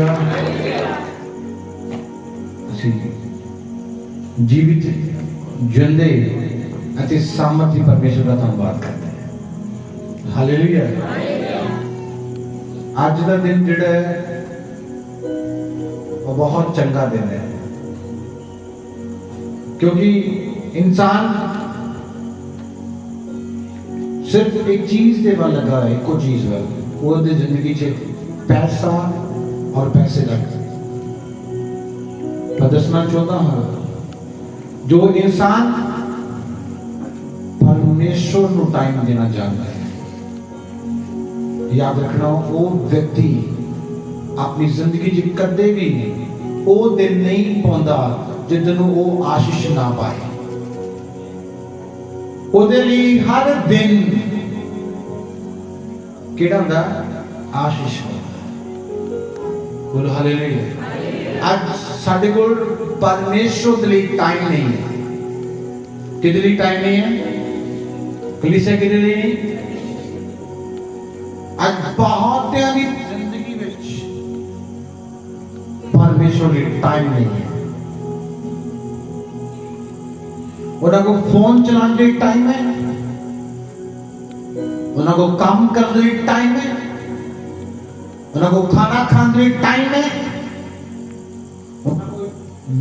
Hallelujah. ਅਸੀਂ ਜੀਵਿਤ ਜਿੰਦੇ ਅਤੇ ਸਾਮਰਥੀ ਪਰਮੇਸ਼ਰ ਦਾ ਧੰਨਵਾਦ ਕਰਦੇ ਹਾਂ। ਹਾਲੇਲੂਇਆ। ਅੱਜ ਦਾ ਦਿਨ ਜਿਹੜਾ ਹੈ ਉਹ ਬਹੁਤ ਚੰਗਾ ਦਿਨ ਹੈ, क्योंकि इंसान सिर्फ एक चीज के वाल लगा है, एको चीज वाल वो जिंदगी च पैसा और पैसे लग। मैं दसना चाहता हूं, जो इंसान परमेश्वर को टाइम देना चाहता है, याद रखना वो व्यक्ति अपनी जिंदगी च कदे भी वो दिन नहीं पाता जिदन वो आशीष ना पाए। ਉਹਦੇ ਲਈ ਹਰ ਦਿਨ ਕਿਹੜਾ ਹੁੰਦਾ? ਆਸ਼ੀਸ਼ ਹੁੰਦਾ। ਬੋਲੋ ਹਾਲੇਲੂਇਆ। ਅੱਜ ਸਾਡੇ ਕੋਲ ਪਰਮੇਸ਼ਰ ਦੇ ਲਈ ਟਾਈਮ ਨਹੀਂ ਹੈ। ਕਿਹਦੇ ਲਈ ਟਾਈਮ ਨਹੀਂ ਹੈ? ਕਲੀਸਿਆ ਕਿਹਦੇ ਲਈ ਨਹੀਂ? ਅੱਜ ਬਹੁਤਿਆਂ ਦੀ ਜ਼ਿੰਦਗੀ ਵਿੱਚ ਪਰਮੇਸ਼ਰ ਲਈ ਟਾਈਮ ਨਹੀਂ ਹੈ। उन्होंने को फोन चलाने के लिए टाइम है, उन्होंने को काम करने के लिए टाइम है, उन्होंने को खाना खाने के लिए टाइम है,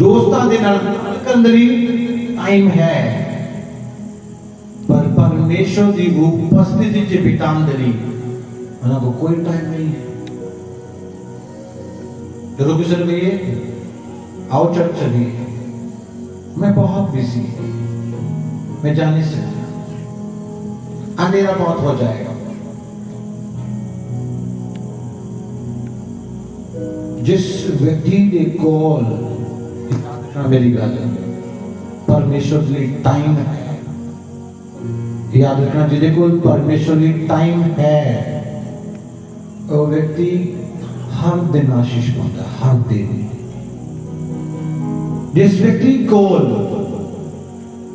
दोस्तों के नाल करने के लिए टाइम है, पर परमेश्वर की उपस्थिति च बिताने के लिए उन्होंने को कोई टाइम नहीं है। जरूर किसी ने कहिए आओ चर्च चलिए, मैं बहुत बिजी हूं, मैं जा नहीं सकता, अंधेरा बहुत हो जाएगा। जिस व्यक्ति ने कॉल मेरी गल परमेश्वर के लिए टाइम है, याद रखना जिसे को परमेश्वर के लिए टाइम है वो व्यक्ति हर दिन आशीष पाता, हर दिन। जिस व्यक्ति को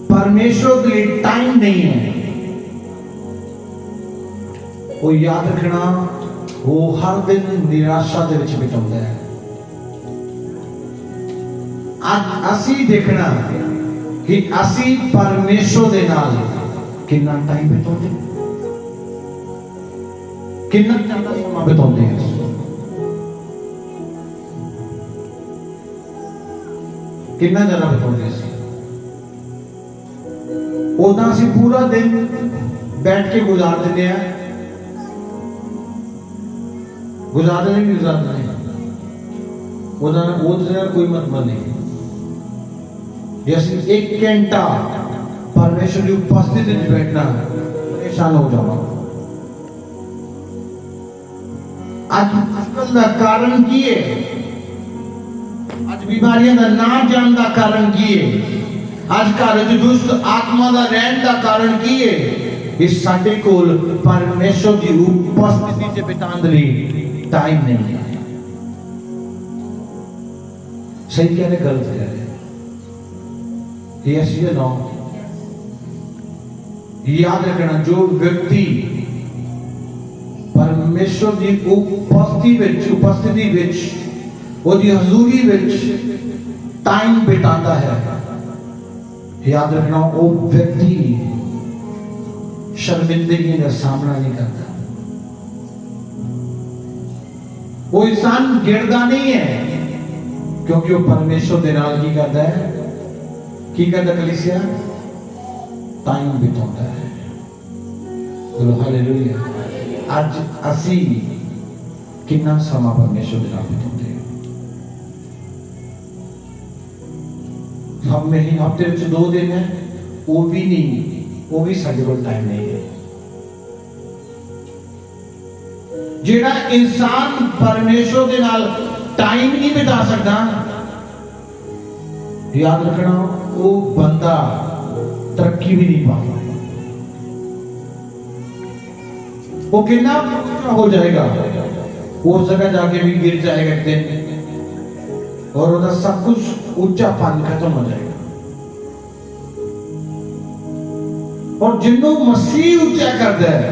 परमेश्वर के लिए टाइम नहीं है, वो याद रखना वो हर दिन निराशा के विच बिताता है। आज असी देखना कि असी परमेश्वर के नाल कितना टाइम बिताते, कितना ज्यादा समा बिताते हैं। कितना ज्यादा बिताते हैं। उदा असी पूरा दिन बैठ के गुजार देते हैं, गुजार नहीं गुजारना है, उदा कोई मतलब नहीं। जैसे एक घंटा परमेश्वर की उपस्थिति में बैठना परेशान हो जाओ। आजकल का कारण की है, आज बीमारियां का ना जान का कारण की है, आज घर दुष्ट आत्मा का रहन का कारण की है? इस साडे कोल परमेश्वर की उपस्थिति से बिताने लिए टाइम नहीं है। सही कह रहे, गलत कह रहे? यस या नो? याद रखना जो व्यक्ति परमेश्वर की उपस्थिति विच ओदी हजूरी विच टाइम बिताता है, याद रखना वो व्यक्ति शर्मिंदगी का सामना नहीं करता। वो इंसान गिरता नहीं है, क्योंकि वो परमेश्वर के नाल की करता है, की करता कलीसिया? टाइम बिताता है। बोलो हालेलुया। आज असी कितना समा परमेश्वर के नाल बिताते हैं। हम में ही हफ्ते में 2 दिन है, वो भी नहीं, वो भी साढ़े को टाइम नहीं है। जेड़ा इंसान परमेश्वर के नाल टाइम नहीं बिता सकता, याद रखना वो बंदा तरक्की भी नहीं पाता। वो कितना हो जाएगा, उस जगह जाके भी गिर जाएगा एक दिन, और उधर सब कुछ ऊंचा पानी खत्म हो जाएगा। और जिन्हों मसीह ऊंचा करता है,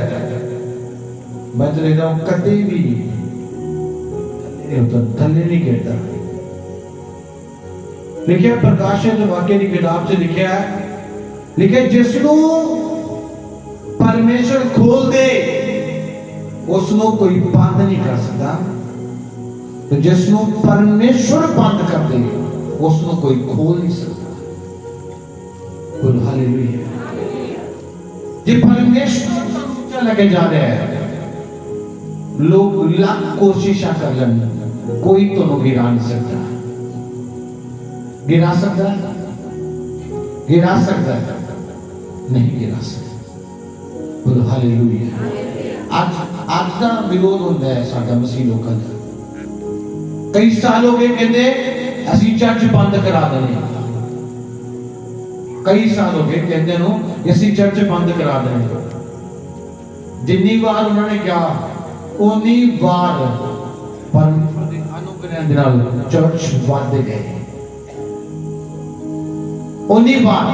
मैं तो कहता हूं कभी भी ਇਹ ਤਾਂ ਥੱਲੇ ਨਹੀਂ ਗਿਰਦਾ। ਲਿਖਿਆ ਪ੍ਰਕਾਸ਼ਨ ਦੇ ਵਾਕਿਆ ਦੀ ਕਿਤਾਬ 'ਚ ਲਿਖਿਆ ਜਿਸ ਨੂੰ ਪਰਮੇਸ਼ਰ ਖੋਲ ਦੇ ਉਸ ਨੂੰ ਕੋਈ ਬੰਦ ਨਹੀਂ ਕਰ ਸਕਦਾ, ਤੇ ਜਿਸ ਨੂੰ ਪਰਮੇਸ਼ਰ ਬੰਦ ਕਰ ਦੇ ਉਸ ਨੂੰ ਕੋਈ ਖੋਲ ਨਹੀਂ ਸਕਦਾ। ਬੋਲ ਹਾਲੇਲੂਇਆ। ਜੇ परमेश्वर ऊंचा लेके जा रहा है, लोग लाख कोशिशा कर लें, कोई तो नो गिरा नहीं सकता। गिरा सकता है? गिरा सकता है? नहीं गिरा सकता। बोलो हालेलुया। आज का विरोध होता है साडा मसीह लोगों का। कई साल हो गए कहते असी चर्च बंद करा देने, कई साल हो गए कहते नो ਅਸੀਂ ਚਰਚ ਬੰਦ ਕਰਾ ਦੇਣੀ। ਜਿੰਨੀ ਵਾਰ ਉਹਨਾਂ ਨੇ ਕਿਹਾ ਉਨੀ ਵਾਰ ਪਰਮੇਸ਼ਰ ਦੇ ਅਨੁਗ੍ਰਹ ਦੇ ਨਾਲ ਚਰਚ ਵੱਧਦੇ ਗਏ। ਉਨੀ ਵਾਰ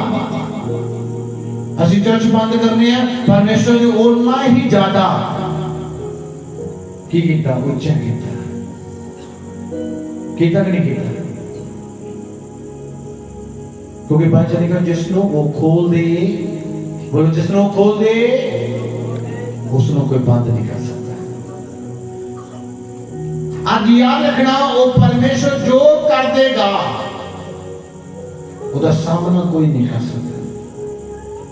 ਅਸੀਂ ਚਰਚ ਬੰਦ ਕਰਨੀ ਹੈ, ਪਰਮੇਸ਼ਰ ਨੇ ਉਨਾ ਹੀ ਜ਼ਿਆਦਾ ਕੀ ਕੀਤਾ? ਉੱਚਾ ਕੀਤਾ ਕਿ ਨਹੀਂ ਕੀਤਾ? क्योंकि बाइबल लिखा जिसनो वो खोल दे, बोलो जिसनो खोल दे उसनो कोई बंद नहीं कर सकता। आज याद रखना वो परमेश्वर जो कर देगा उसका सामना कोई नहीं कर सकता।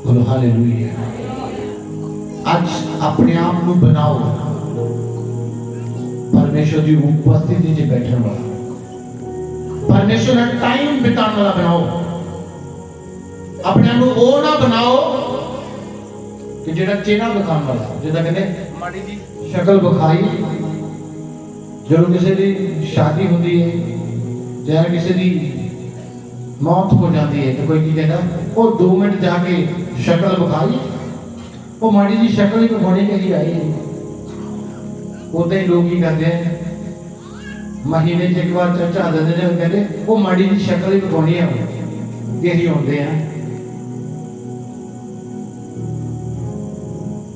बोलो हालेलुया। आज अपने आप को बनाओ परमेश्वर की उपस्थिति में बैठने वाला, परमेश्वर का टाइम बिताने वाला बनाओ। अपने आप को ना बनाओ कि जेड़ा चेहरा दिखाने वाला, जिदा कहते माड़ी जी शक्ल विखाई जो किसी की शादी होती है या किसी की मौत हो जाती है तो कोई की कहता वो 2 मिनट जाके शक्ल विखाई, वो माड़ी जी शक्ल ही विखाने के लिए आई है। उदा ही लोग की करते हैं महीने से एक बार चर्चा देते हैं, कहते वो माड़ी जी शक्ल ही विखानी है, यही होते हैं।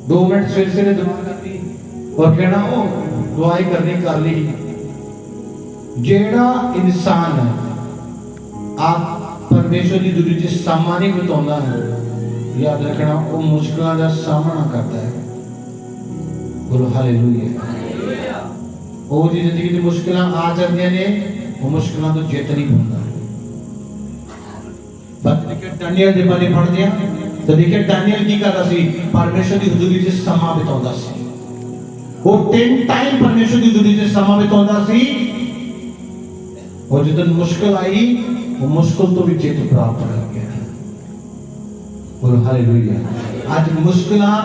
2 मिनट सवेरे दुआ करनी और कहना ओ दुआई करनी कर ली। जेड़ा इंसान आप परमेश्वर की दूरी से समा नहीं बिताता है, याद रखना वो मुश्किलों का सामना करता है। बोलो हालेलुया। वो जी जिंदगी की मुश्किलें आ जाती ने, वो मुश्किलों तो जित नहीं पाता। दानियल के बारे पढ़ते हैं तो देखिए दानियल की करता सी परमेश्वर की हुजूरी से समा बिताਉਂਦਾ ਸੀ। वो 10 टाइम परमेश्वर की हुजूरी से समा बिताਉਂਦਾ ਸੀ और जितन मुश्किल आई वो मुश्किल तो भी जीत प्राप्त कर गया। बोलो हालेलुया। आज मुश्किलां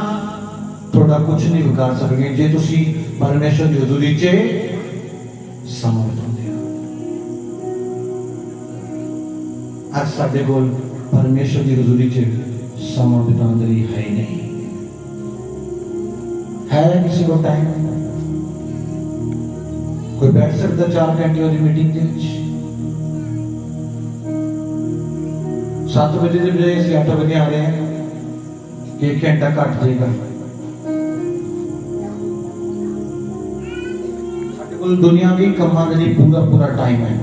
थोड़ा कुछ नहीं बिगाड़ सकती जे तुसी परमेश्वर की हुजूरी से समा बिताਉਂਦੇ हो। आज साडे कोल परमेश्वर की हुजूरी से समा बिताने लिए है ही नहीं है। किसी को टाइम कोई बैठ सकता 4 घंटे वाली मीटिंग के 7 बजे के बजाय से 8 बजे आ रहे हैं कि 1 घंटा घट जाएगा। दुनिया की कमा के लिए पूरा टाइम है।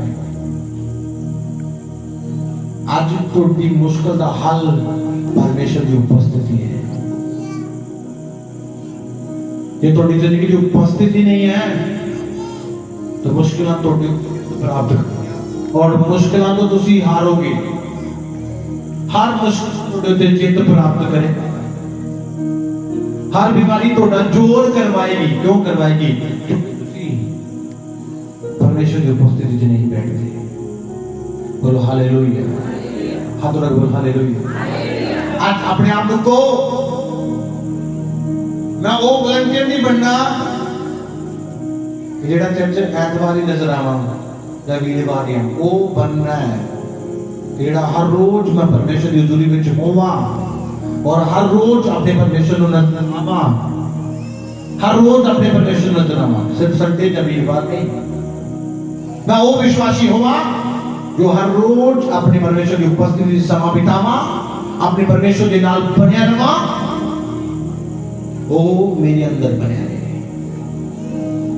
आज थोड़ी मुश्किल का हल परमेश्वर की उपस्थिति है। ये थोड़ी जिंदगी की उपस्थिति नहीं है तो मुश्किलां थोड़ी प्राप्त और मुश्किलां तो तुसी हारोगे। हर मुश्किल थोड़े ते जित प्राप्त करे। हर बीमारी थोड़ा जोर करवाएगी। क्यों करवाएगी? क्योंकि तुसी परमेश्वर की उपस्थिति में नहीं बैठते। बोलो हालेलुया। हाथ उठा बोलो हालेलुया। आज अपने आप को मैं वो वॉलंटियर नहीं बनना जेड़ा चर्च ऐतवार ही नजर आवा या वीरवार ही वो बनना है जेड़ा हर रोज मैं परमेश्वर की हुजूरी में होवा और हर रोज अपने परमेश्वर को नजर आवा, हर रोज अपने परमेश्वर को नजर आवा, सिर्फ संडे या वीरवार नहीं। मैं वो विश्वासी होवा जो हर रोज अपने परमेश्वर की उपस्थिति में समा बितावा, अपने परमेश्वर के नाल बनिया रहा, वो मेरे अंदर बनिया रहे।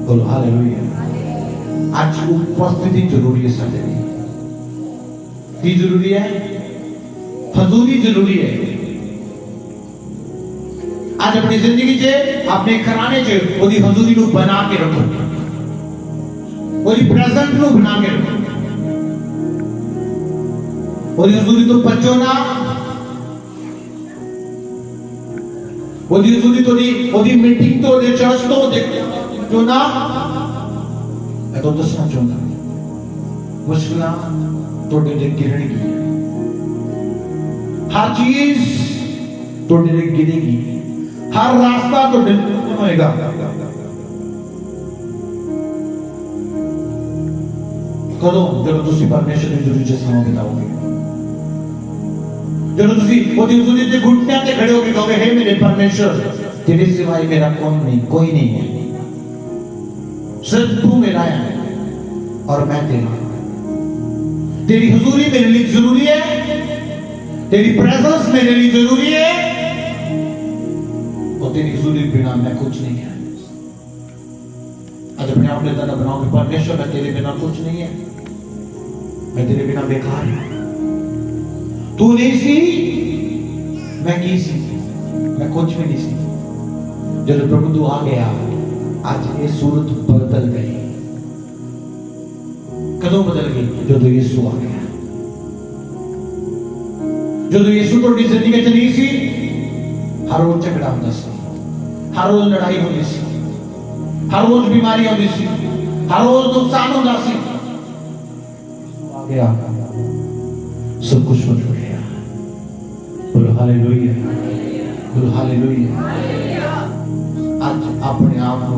बोलो हालेलुया। आज उपस्थिति जरूरी है साढ़े की जरूरी है हजूरी जरूरी है आज अपनी जिंदगी चे अपने घराने चे ओदी हजूरी को बना के रखो ओदी प्रेजेंट को बना के रखो ओदी हजूरी तो बचो ना ओदी हजूरी तो ओदी मीटिंग तो ओदी चर्च तो जो ना मैं तो दसना चाहूंगा मुश्किल तोड़े दे गिरनेगी हर चीज तोड़े दे गिरेगी हर रास्ता तो डिलीवर होएगा कदों जब तुसी परमेश्वर की जुड़ी से समय बिताओगे जब तुसी वो जुड़ी से घुटने पे खड़े होके कहोगे हे मेरे परमेश्वर तेरे सिवाय मेरा कौन नहीं कोई नहीं है सिर्फ तू मेरा है और मैं तेरा तेरी हुजूरी मेरे लिए जरूरी है तेरी प्रेजेंस मेरे लिए जरूरी है और तेरी हुजूरी बिना मैं कुछ नहीं है आज अपने आप ने दाना बनाओ कि परमेश्वर मैं तेरे बिना कुछ नहीं है मैं तेरे बिना बेकार हूं तू नहीं सी मैं की सी मैं कुछ भी नहीं सी जब प्रभु तू आ गया आज ये सूरत बदल गई कदों बदल गई जो तो यीशु आ गया जो तो यीशु तो जिंदगी च नहीं सी हर रोज झगड़ा होता सी हर रोज लड़ाई होती सी हर रोज बीमारी होती सी हर रोज नुकसान होता सी आ गया सब कुछ बदल गया बोलो हालेलुया बोलो हालेलुया आज अपने आप को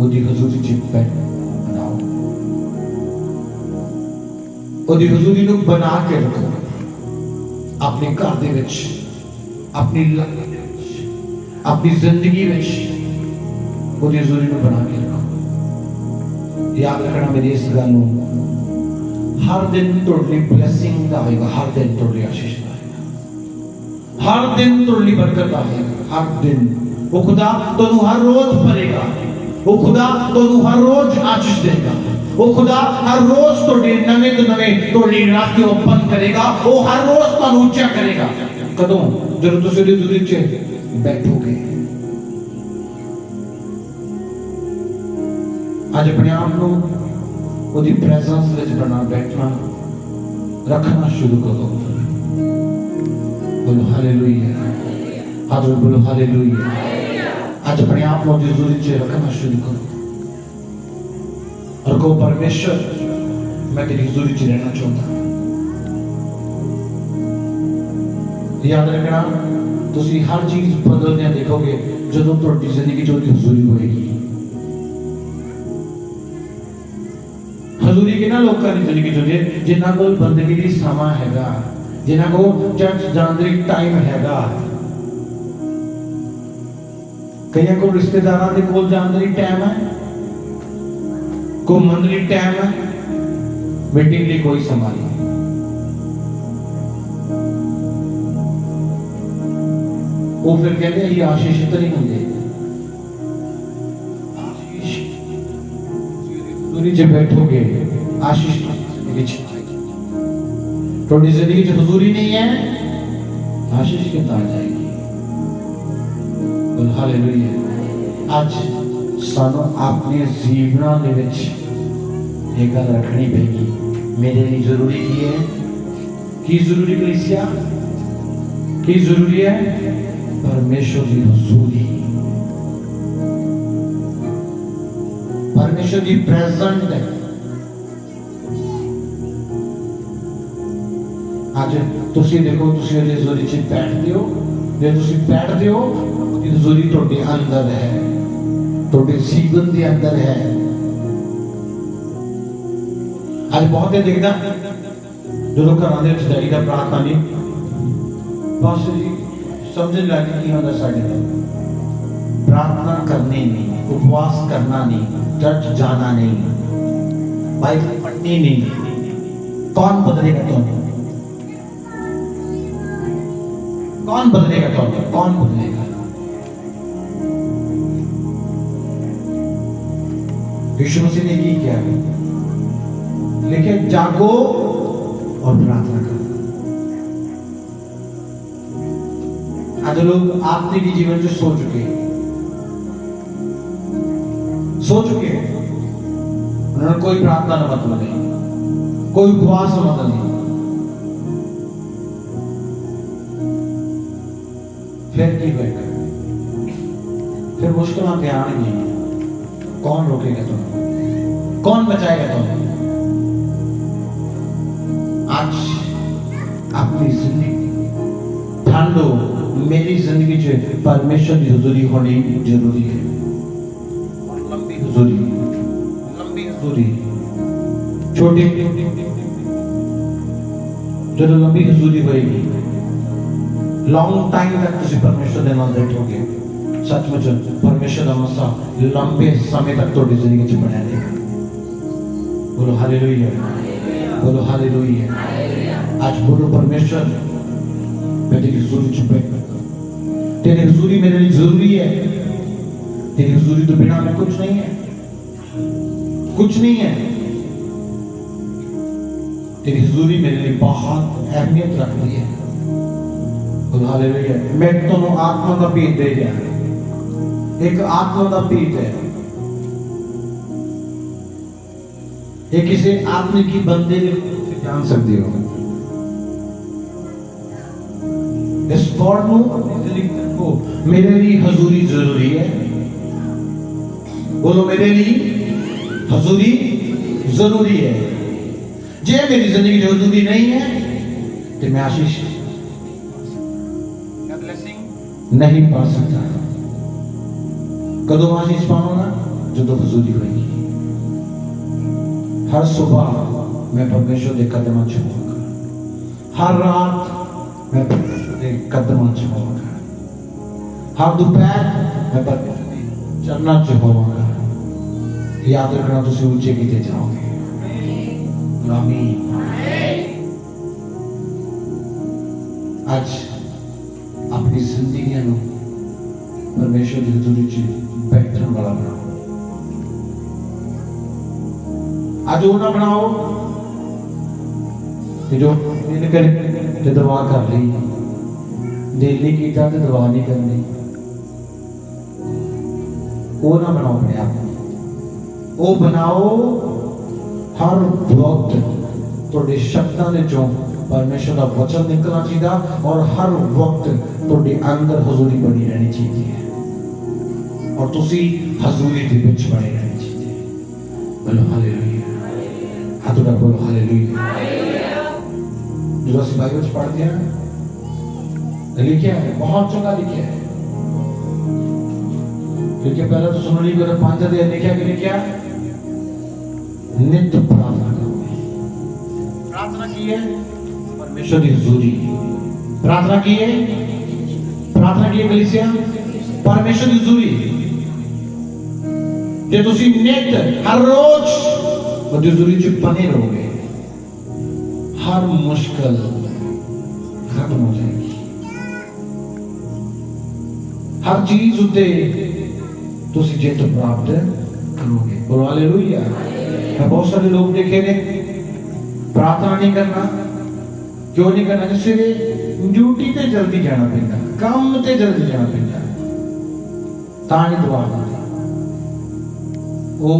ओदी हजूरी च बनाओ ओदी हजूरी को बना के रखो अपने घर दे विच अपनी अपनी जिंदगी विच ओदी हजूरी को बना के रखो याद रखना मेरी इस गल नूं हर दिन तुहाडी ब्लेसिंग दा होएगा हर दिन तुहाडी आशीष दा होएगा हर दिन तुहाडी बरकत दा होएगा हर दिन वो खुदा तुहानू हर रोज भरेगा वो खुदा तुहानू हर रोज आशीष देगा वो खुदा हर रोज तुहाडे नवे तो नवे तुहाडी रास्ते ओपन करेगा वो हर रोज तुहानू ऊंचा करेगा कदों जब तुसीं ओदी हजूरी च बैठोगे आज अपने आप को ओदी प्रेजेंस विच बना बैठना रखना शुरू करो बोलो हालेलुया हाथ बोलो हालेलुया आज अपने आप को हजूरी च रखना शुरू करो और को परमेश्वर मैं तेरी हजूरी च रहना चाहता याद रखना तुसी हर चीज बदलने देखोगे जदों तुहाडी जिंदगी च ओदी हजूरी होएगी हजूरी के ना लोकां दी जिंदगी च जिन्हां कोल बंदगी दी समा हैगा जिन्हां को चर्च जाण दी टाइम हैगा कईयां को रिश्तेदारां दे कोल जाण दी टाइम है घूमन दी टाइम है मीटिंग दी कोई समा नहीं वो फिर कहते हैं ये आशीष इतनी होंगे आशीष हजूरी च बैठोगे आशीष थोड़ी जिंदगी च हजूरी नहीं है आशीष कितना आ जाएगी बोल हालेलुया आज सानू अपने जीवना दे विच ये गल रखनी पेगी मेरे लिए जरूरी की है की जरूरी कलीसिया की जरूरी है परमेश्वर की हजूरी परमेश्वर की प्रेजेंट है आज तुसी देखो तुसी ओदी हजूरी च बैठदे हो जे तुसी बैठदे हो ओदी हजूरी तुहाडे अंदर है तुहाडे जीवन दे अंदर है आज बहुत देखदा जो घरां दे विच जाईदा प्रार्थना नहीं बस जी समझ लग की होंदा साडे प्रार्थना करनी नहीं उपवास करना नहीं चर्च जाना नहीं बाइबल पढ़नी नहीं कौन बदलेगा तुम्हें कौन बदलेगा तुम्हें कौन बदलेगा यीशु मसीह ने की क्या लिखे, जागो और प्रार्थना करो। आज लोग आत्मिक जीवन जो सो चुके उन्होंने कोई प्रार्थना न मतलब नहीं, कोई उपवास न मतलब नहीं। फिर की होगा, फिर मुश्किल आते आएंगी, कौन रोकेगा तुम्हें, कौन बचाएगा तुम्हें? आज अपनी जिंदगी ठान लो, मेरी जिंदगी जो परमेश्वर की हुजूरी होनी जरूरी है, और लंबी हुजूरी, छोटी जो लंबी हुजूरी होगी, लॉन्ग टाइम तक तुझे परमेश्वर के नाल बैठोगे, सचमुच परमेश्वर का मसा लंबे समय तक थोड़ी जिंदगी च बना रहेगा। बोलो हालेलुया, बोलो हालेलुया। आज बोलो परमेश्वर मैं तेरी हुजूरी च बैठा, तेरी हुजूरी मेरे लिए जरूरी है, तेरी हुजूरी तो बिना में कुछ नहीं है, कुछ नहीं है। तेरी हुजूरी मेरे लिए बहुत अहमियत रखती है। बोलो हालेलुया। मैं तुम्हें आत्मा का पेट दे दिया, एक आत्मा का पेट है, ये किसी आत्मा की बंदे जान सकते हो। इस को मेरे लिए हजूरी जरूरी है। बोलो मेरे लिए हजूरी जरूरी है। जे मेरी जिंदगी जो हजूरी नहीं है तो मैं आशीष नहीं पा सकता। कदों आशीष पाऊंगा जो तो हजूरी होगी। हर सुबह मैं परमेश्वर के कदम छूंगा, हर रात मैं परमेश्वर के कदम छूंगा, हर दोपहर मैं परमेश्वर के चरणों च होवांगा। याद रखना तुम ऊंचे किते जाओगे। आमीन। आज अपनी जिंदगी परमेश्वर की हजूरी च बैठने वाला बनाओ। आज वो ना बनाओ कि जो दिल करे दवा कर ली, दिल नहीं किया तो दवा नहीं करनी। वो ना बनाओ अपने आप, वो बनाओ हर वक्त थोड़े शब्दों ने जो परमेश्वर का वचन निकलना चाहिए और हर वक्त थोड़े अंदर हजूरी बनी रहनी चाहिए और तुसी हजूरी के विच बने रहनी चाहिए। बोलो हालेलुया। हाथ उठा बोलो हालेलुया। जो ਅਸੀਂ बाइबल में पढ़ते हैं लिखा है, बहुत जगह लिखा है। क्योंकि पहले तो सुन ली 5 अध्याय लिखा नित्य प्रार्थना करो। प्रार्थना की है परमेश्वर की हुजूरी, प्रार्थना की है, प्रार्थना की है कलीसिया परमेश्वर की हुजूरी। जे तुसी नित्य हर रोज और हुजूरी च बने रहोगे, हर मुश्किल खत्म हो जाएगी। हर चीज उते तुसी जित प्राप्त करोगे। बोलो हालेलुया। मैं बहुत सारे लोग देखे ने प्रार्थना नहीं करना। क्यों नहीं करना? जिससे ड्यूटी पे जल्दी जाना पैदा, काम ते जल्दी जाना पैदा, ताही दुआ करते। वो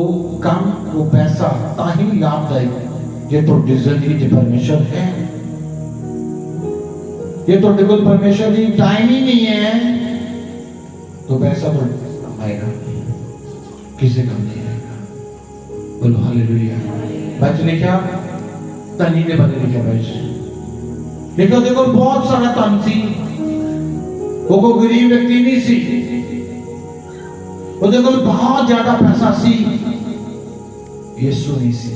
काम वो पैसा ताही लाभदायक ये तो जिंदगी च परमेश्वर है। ये तो देखो परमेश्वर की टाइम ही नहीं है तो पैसा तो आएगा, किसे काम नहीं आएगा। बोलो हालेलुया। बच लिखा तनी ने बदल लिखा बच लिखा। देखो बहुत सारा धन सी, वो को गरीब व्यक्ति नहीं सी, वो देखो बहुत ज्यादा पैसा सी, यीशु नहीं सी।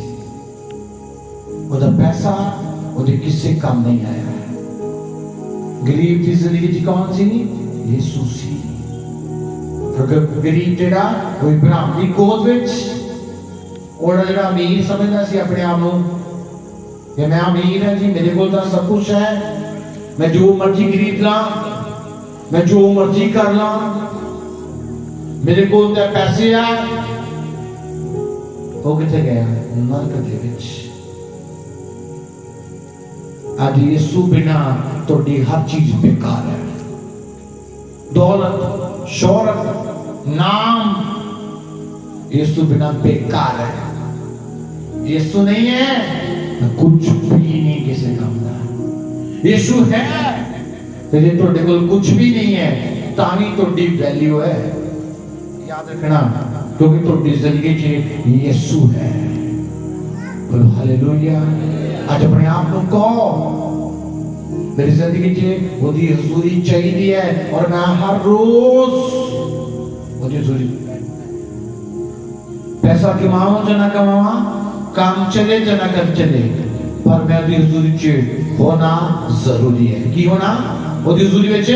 वो पैसा वो किसी काम नहीं आया। गरीब की जिंदगी कौन सी? यीशु सी। गरीब जेड़ा वो इब्राहिम की गोद विच और जेड़ा अमीर समझदा सी अपने आप को कि मैं अमीर है जी, मेरे को तो सब कुछ है, मैं जो मर्जी खरीद ला, मैं जो मर्जी कर ला, मेरे को तो पैसे है। वो किथे गया नरक दे विच। आज यीशु बिना तोड़ी हर चीज बेकार है। दौलत, शोहरत, नाम, यीशु बिना बेकार है। यीशु नहीं है कुछ भी नहीं किसी काम का। यीशु है तो जे तोड़े कोल कुछ भी नहीं है ताही तोड़ी वैल्यू है। याद रखना क्योंकि तोड़ी जिंदगी च यीशु है। बोलो हालेलुया। आज अपने आप को कहो मेरी जिंदगी च ओदी हजूरी चाहिए है और मैं हर रोज ओदी हजूरी। पैसा कमाऊं च ना कमावा, काम चले च ना कर चले, पर मैं ओदी हजूरी च होना जरूरी है। की होना ओदी हजूरी विच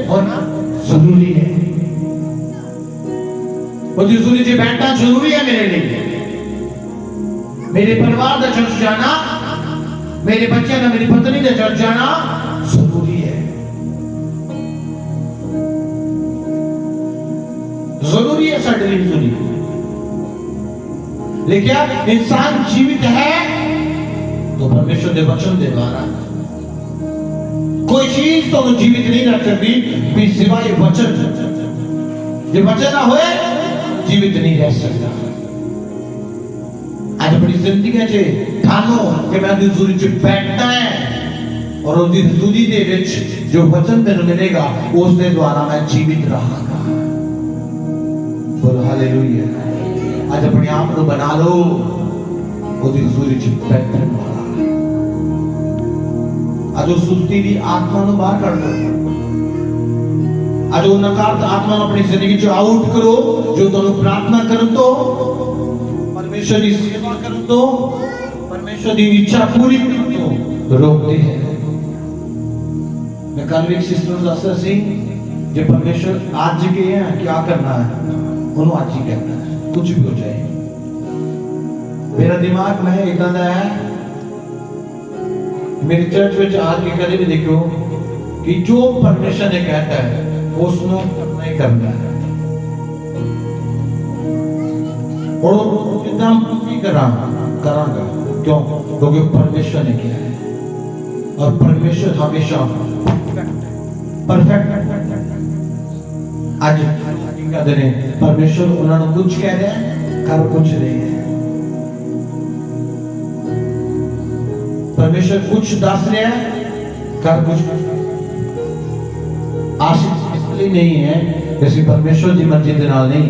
होना जरूरी है। ओदी हजूरी च बैठना जरूरी है मेरे लिए। मेरे परिवार का चर्च जाना, मेरे बच्चे का, मेरी पत्नी का चर्च जाना जरूरी है। जरूरी है साढ़े लिए हजूरी। लेकिन इंसान जीवित है तो परमेश्वर के वचन के द्वारा। कोई चीज तो जीवित नहीं रख सकती सिवाय वचन। जो वचन ना होए जीवित नहीं रह सकता। आज अपनी जिंदगी से ठानो कि मैं हजूरी च बैठना है और उस हजूरी दे विच जो वचन तेन मिलेगा उसके द्वारा मैं जीवित रहांगा। बोलो हालेलुया। आज अपने आप को बना लो उस हजूरी च बैठने वाला। आज उस सुस्ती दी आत्मा को बाहर कर दो। आज वो नकारात्मक आत्मा अपनी जिंदगी च आउट करो। जो तुम प्रार्थना करो तो परमेश्वर की सेवा करो तो परमेश्वर की इच्छा पूरी करो तो रोकती है। मैं कल एक सिस्टर दस सी जो परमेश्वर आज के हैं क्या करना है उन्होंने आज ही करना है, कुछ भी हो जाए। मेरा दिमाग में इतना है मेरे चर्च में आज के कदे भी देखो कि जो परमेश्वर ने कहता है उसको करना ही करना है। और इतना करांगा क्यों? क्योंकि परमेश्वर ने किया है और परमेश्वर हमेशा परफेक्ट। आज का दिन है परमेश्वर उन्होंने कुछ कह रहे हैं कर कुछ नहीं है। परमेश्वर कुछ दस रहे हैं कर कुछ। आशीष इसलिए नहीं है जैसे परमेश्वर की मर्जी के नाल नहीं,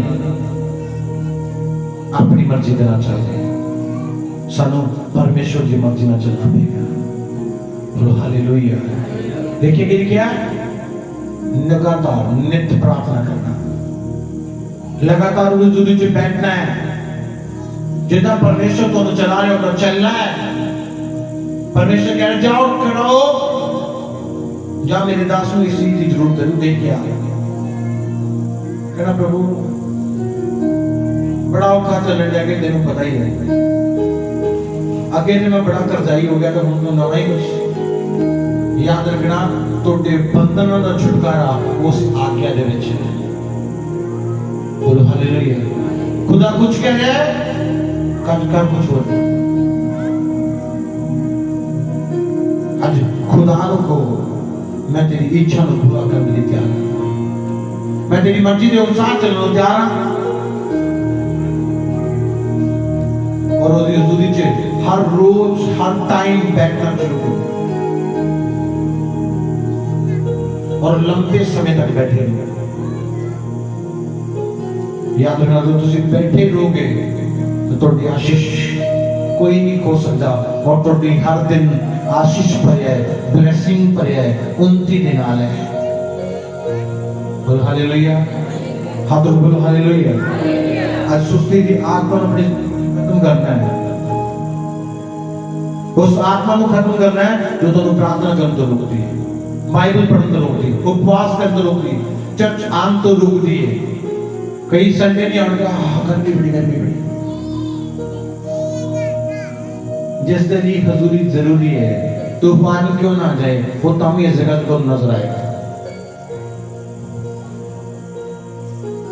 अपनी मर्जी के नाल चलते हैं। सानू परमेश्वर की मर्जी ना चलना पड़ेगा। बोलो हालेलुया। देखिए कि क्या लगातार नित्य प्रार्थना करना, लगातार हजूरी च बैठना है। जितना परमेश्वर को चला रहे हो चलना है। परमेश्वर कह रहे जाओ करो जा मेरे दास में इस चीज की जरूरत है देख के आ। कहना प्रभु बड़ा औखा चलने लगे तेन पता ही है। अगे मैं बड़ा कर्जाई हो गया तो हूं तो नवा ही कुछ। याद रखना तोड़े बंधनों का छुटकारा उस आज्ञा दे विच है। बोलो हालेलुया। खुदा कुछ कह रहा है कर कुछ हो। आज खुदा को मैं तेरी इच्छा को पूरा करने के लिए तैयार हूं। मैं तेरी मर्जी के अनुसार चलने जा रहा और उसकी हजूरी च हर रोज हर टाइम बैठना शुरू करो और लंबे समय तक बैठे रहो। याद रखना तो तुम बैठे रहोगे तो थोड़ी आशीष कोई नहीं खो सकता और थोड़ी हर दिन आशीष भरिया है, ब्लेसिंग भरिया है, उन्नति के नाल है। बोलो हालेलुया। हाथ बोलो हालेलुया। आज सुस्ती की आत्मा अपने खत्म करना है। उस आत्मा को खत्म करना है जो तुम प्रार्थना करने तो रोकती है, बाइबल पढ़ने तो रोकती है, उपवास करने तो रोकती है, चर्च आन तो रोकती है। कई संडे नहीं आने गर्मी बड़ी। जिस दिन हजूरी जरूरी है तूफान क्यों ना जाए वो तम इस जगत को नजर आएगा।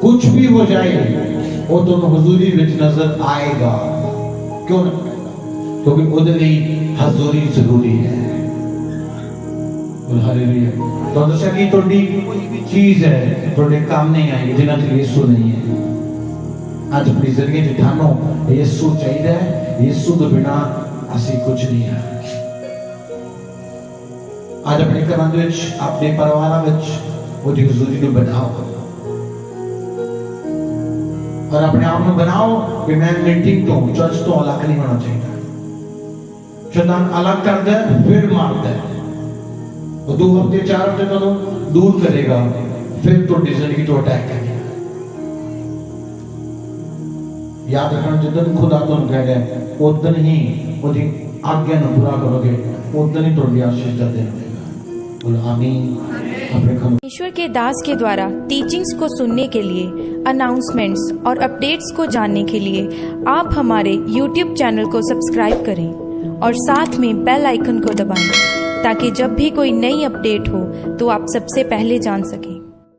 कुछ भी हो जाए वो तुम हजूरी विच नजर आएगा। क्यों ना करेगा? क्योंकि ਉਹਦੇ ਲਈ ਹਜ਼ੂਰੀ ਜ਼ਰੂਰੀ ਹੈ। ਹਾਲੇਲੂਇਆ। तो दस्या कि ਤੁਹਾਡੀ कोई भी चीज है ਤੁਹਾਡੇ काम नहीं आएगी जिन्ना च यीशु नहीं है। आज अपनी जिंदगी च ठानो यीशु चाहिए है, यीशु तो बिना ਅਸੀਂ कुछ नहीं है। आज अपने घरां ਦੇ ਵਿੱਚ ਆਪਣੇ ਪਰਿਵਾਰਾਂ ਵਿੱਚ ਉਹਦੀ ਹਜ਼ੂਰੀ ਨੂੰ ਬਣਾਓ और अपने आप में बनाओ कि मैं मीटिंग तो चर्च तो अलग नहीं होना चाहिए। शैतान अलग करता है फिर मारता है, वो 2 हफ्ते 4 हफ्ते तो दूर करेगा, फिर तो जिंदगी तो अटैक करेगा। याद रखना जिस खुदा तुम कह रहे उस दिन ही उसकी आज्ञा न पूरा करोगे उस दिन ही थोड़ी आशीष का दिन होगा। बोलो आमीन। ईश्वर के दास के द्वारा टीचिंग्स को सुनने के लिए, अनाउंसमेंट्स और अपडेट्स को जानने के लिए आप हमारे YouTube चैनल को सब्सक्राइब करें और साथ में बेल आइकन को दबाएं ताकि जब भी कोई नई अपडेट हो तो आप सबसे पहले जान सकें।